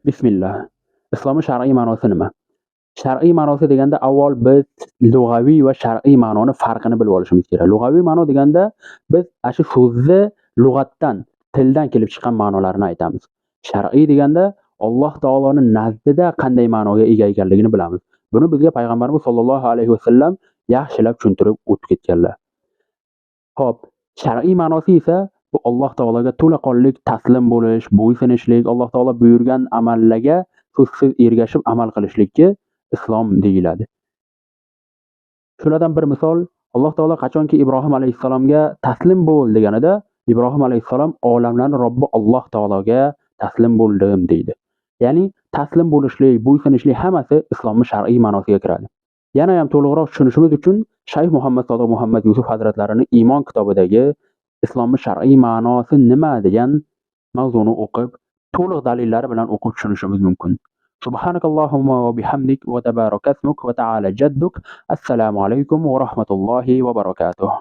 Bismillah. Islomning shar'iy ma'nosi nima? Shar'iy ma'nosi deganda avval biz lug'aviy va shar'iy ma'noni farqini bilib olishimiz kerak. Lug'aviy ma'no deganda biz shu so'zni lug'atdan, tildan kelib chiqqan ma'nolarini aytamiz. Shar'iy deganda Alloh taoloning nazdida qanday ma'noga ega ekanligini bilamiz. Buni bizga payg'ambarimiz sollallohu alayhi vasallam yaxshilab tushuntirib o'tib ketganlar. Xo'p, shar'iy ma'nosi esa bu Alloh taologa to'laqonlik taslim bo'lish, bo'ysunishlik, Alloh taolo buyurgan amallarga so'zsiz ergashib amal qilishlikka islom deyiladi. Shulardan bir misol, Alloh taolo qachonki Ibrohim alayhissalomga taslim bo'l deganida, Ibrohim alayhissalom olamlarning Robbi Alloh taologa taslim bo'ldim deydi. Ya'ni taslim bo'lishlik, bo'ysunishlik hammasi islomning shar'iy ma'nosiga kiradi. Yana ham to'liqroq tushunishimiz uchun Shayx Muhammad Sodiq Muhammad Yusuf hazratlarining Iymon kitobidagi islomning shar'iy ma'nosi nima degan mavzuni o'qib, to'liq dalillari bilan o'qib tushunishimiz mumkin. Subhanakallahumma va bihamdik va tabarakasmuk va ta'ala jadduk. Assalomu alaykum va rahmatullohi va barakatuh.